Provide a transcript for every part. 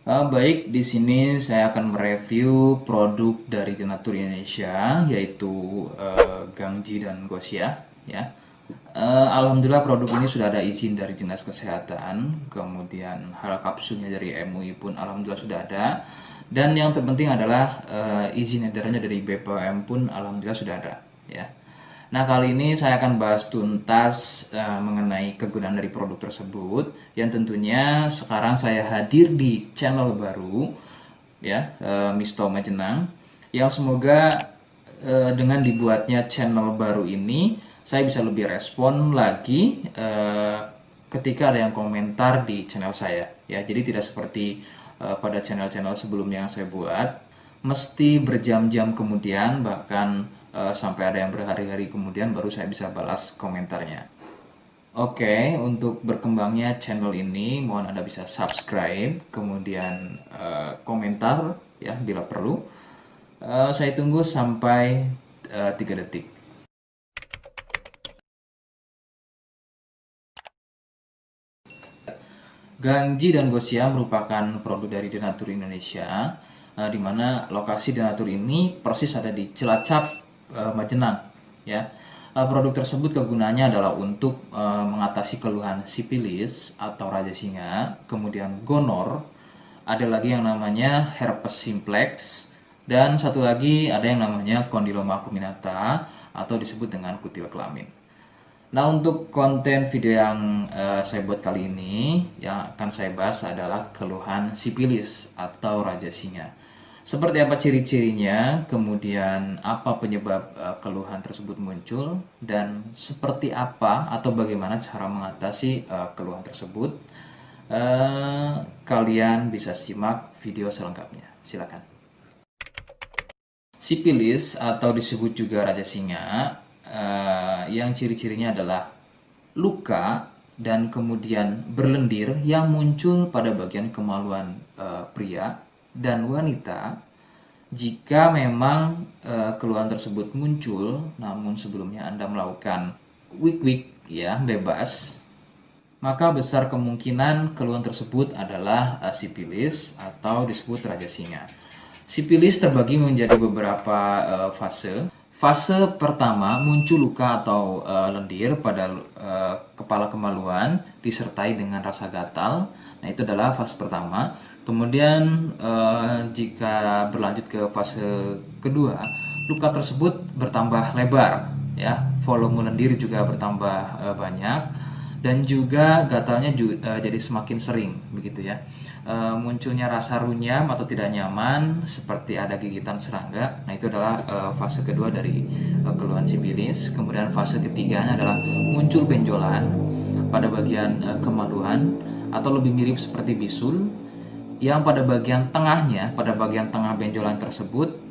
Baik, di sini saya akan mereview produk dari Denatur Indonesia, yaitu Gangji dan Gosia. Ya, Alhamdulillah produk ini sudah ada izin dari Dinas Kesehatan, kemudian hal kapsulnya dari MUI pun Alhamdulillah sudah ada, dan yang terpenting adalah izin edarnya dari BPOM pun Alhamdulillah sudah ada. Ya. Nah, kali ini saya akan bahas tuntas mengenai kegunaan dari produk tersebut yang tentunya sekarang saya hadir di channel baru ya, Misto Majenang, yang semoga dengan dibuatnya channel baru ini saya bisa lebih respon lagi ketika ada yang komentar di channel saya ya. Jadi tidak seperti pada channel-channel sebelumnya yang saya buat mesti berjam-jam kemudian, bahkan sampai ada yang berhari-hari kemudian baru saya bisa balas komentarnya. Oke, untuk berkembangnya channel ini mohon Anda bisa subscribe, kemudian komentar ya bila perlu. Saya tunggu sampai 3 detik. Gangji dan Gosia merupakan produk dari Denatur Indonesia, di mana lokasi Denatur ini persis ada di Cilacap, Majenang. Ya, produk tersebut kegunaannya adalah untuk mengatasi keluhan sipilis atau raja singa, kemudian gonor, ada lagi yang namanya herpes simplex, dan satu lagi ada yang namanya kondiloma acuminata atau disebut dengan kutil kelamin. Nah, untuk konten video yang saya buat kali ini, yang akan saya bahas adalah keluhan sipilis atau raja singa. Seperti apa ciri-cirinya, kemudian apa penyebab keluhan tersebut muncul, dan seperti apa atau bagaimana cara mengatasi keluhan tersebut. Kalian bisa simak video selengkapnya. Silakan. Sipilis atau disebut juga raja singa, yang ciri-cirinya adalah luka dan kemudian berlendir yang muncul pada bagian kemaluan pria dan wanita jika memang keluhan tersebut muncul namun sebelumnya Anda melakukan wik-wik ya bebas, maka besar kemungkinan keluhan tersebut adalah sipilis atau disebut raja singa. Sipilis terbagi menjadi beberapa fase. Fase pertama muncul luka atau lendir pada kepala kemaluan disertai dengan rasa gatal. Nah, itu adalah fase pertama. Kemudian jika berlanjut ke fase kedua, luka tersebut bertambah lebar, ya, volume lendir juga bertambah banyak, dan juga gatalnya jadi semakin sering, begitu ya. Munculnya rasa runyam atau tidak nyaman seperti ada gigitan serangga. Nah, itu adalah fase kedua dari keluhan sipilis. Kemudian fase ketiganya adalah muncul benjolan pada bagian kemaluan atau lebih mirip seperti bisul, yang pada bagian tengahnya, pada bagian tengah benjolan tersebut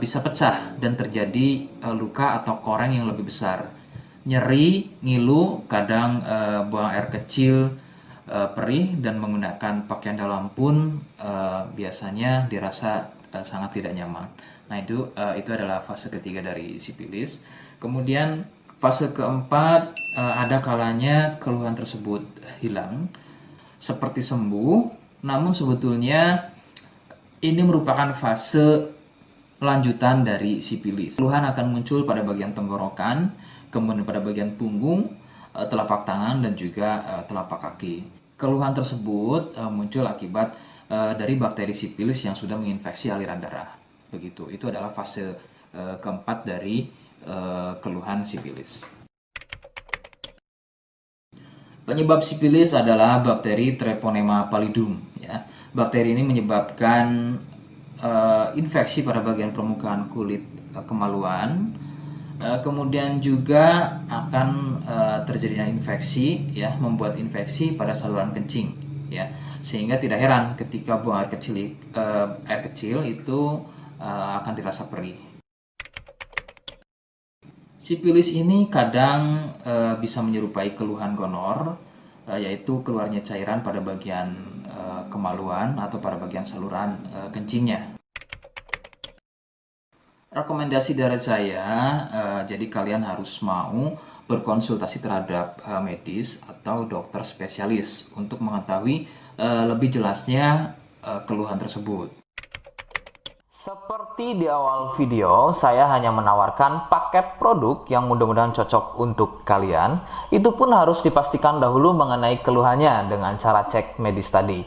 bisa pecah dan terjadi luka atau koreng yang lebih besar. Nyeri, ngilu, kadang buang air kecil, perih, dan menggunakan pakaian dalam pun biasanya dirasa sangat tidak nyaman. Nah, itu adalah fase ketiga dari sipilis. Kemudian fase keempat, ada kalanya keluhan tersebut hilang seperti sembuh, namun sebetulnya ini merupakan fase lanjutan dari sipilis. Keluhan akan muncul pada bagian tenggorokan, kemudian pada bagian punggung, telapak tangan, dan juga telapak kaki. Keluhan tersebut muncul akibat dari bakteri sipilis yang sudah menginfeksi aliran darah. Begitu. Itu adalah fase keempat dari keluhan sipilis. Penyebab sipilis adalah bakteri Treponema pallidum. Ya. Bakteri ini menyebabkan infeksi pada bagian permukaan kulit kemaluan. Kemudian juga akan terjadinya infeksi, ya, membuat infeksi pada saluran kencing, ya, sehingga tidak heran ketika buang air kecil itu akan dirasa perih. Sipilis ini kadang bisa menyerupai keluhan gonor, yaitu keluarnya cairan pada bagian kemaluan atau pada bagian saluran kencingnya. Rekomendasi dari saya, jadi kalian harus mau berkonsultasi terhadap medis atau dokter spesialis untuk mengetahui lebih jelasnya keluhan tersebut. Seperti di awal video, saya hanya menawarkan paket produk yang mudah-mudahan cocok untuk kalian. Itu pun harus dipastikan dahulu mengenai keluhannya dengan cara cek medis tadi.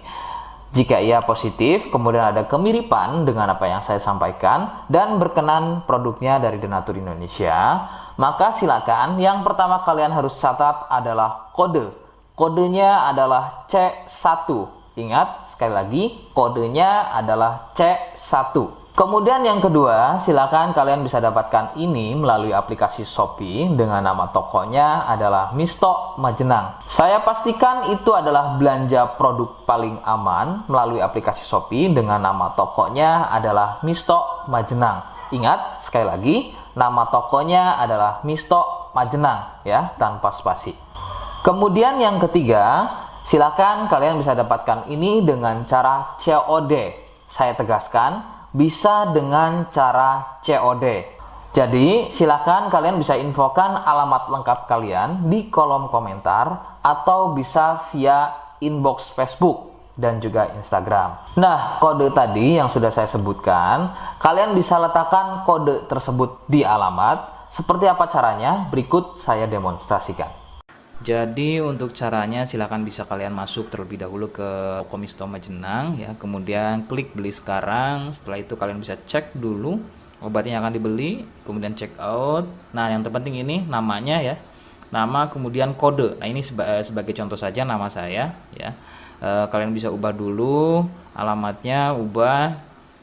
Jika ia positif, kemudian ada kemiripan dengan apa yang saya sampaikan dan berkenan produknya dari Denatur Indonesia, maka silakan yang pertama kalian harus catat adalah kode. Kodenya adalah C1. Ingat, sekali lagi, kodenya adalah C1. Kemudian yang kedua, silakan kalian bisa dapatkan ini melalui aplikasi Shopee dengan nama tokonya adalah Misto Majenang. Saya pastikan itu adalah belanja produk paling aman melalui aplikasi Shopee dengan nama tokonya adalah Misto Majenang. Ingat, sekali lagi, nama tokonya adalah Misto Majenang ya, tanpa spasi. Kemudian yang ketiga, silakan kalian bisa dapatkan ini dengan cara COD. Saya tegaskan, bisa dengan cara COD. Jadi, silakan kalian bisa infokan alamat lengkap kalian di kolom komentar atau bisa via inbox Facebook dan juga Instagram. Nah, kode tadi yang sudah saya sebutkan, kalian bisa letakkan kode tersebut di alamat. Seperti apa caranya? Berikut saya demonstrasikan. Jadi untuk caranya silahkan bisa kalian masuk terlebih dahulu ke toko Misto Majenang ya, kemudian klik beli sekarang. Setelah itu kalian bisa cek dulu obatnya yang akan dibeli, kemudian check out. Nah yang terpenting ini namanya ya, nama kemudian kode. Nah ini sebagai contoh saja nama saya ya. Kalian bisa ubah dulu alamatnya, ubah.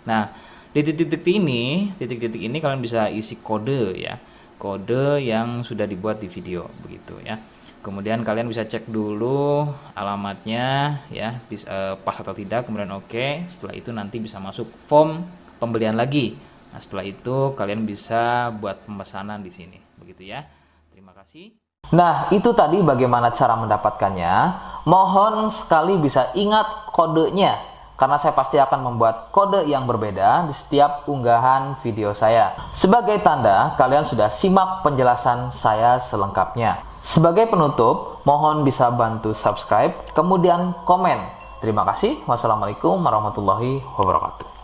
Nah di titik-titik ini kalian bisa isi kode ya, kode yang sudah dibuat di video begitu ya. Kemudian kalian bisa cek dulu alamatnya ya, pas atau tidak, kemudian oke. Setelah itu nanti bisa masuk form pembelian lagi. Nah, setelah itu kalian bisa buat pemesanan di sini. Begitu ya. Terima kasih. Nah, itu tadi bagaimana cara mendapatkannya. Mohon sekali bisa ingat kodenya, karena saya pasti akan membuat kode yang berbeda di setiap unggahan video saya. Sebagai tanda, kalian sudah simak penjelasan saya selengkapnya. Sebagai penutup, mohon bisa bantu subscribe, kemudian komen. Terima kasih. Wassalamualaikum warahmatullahi wabarakatuh.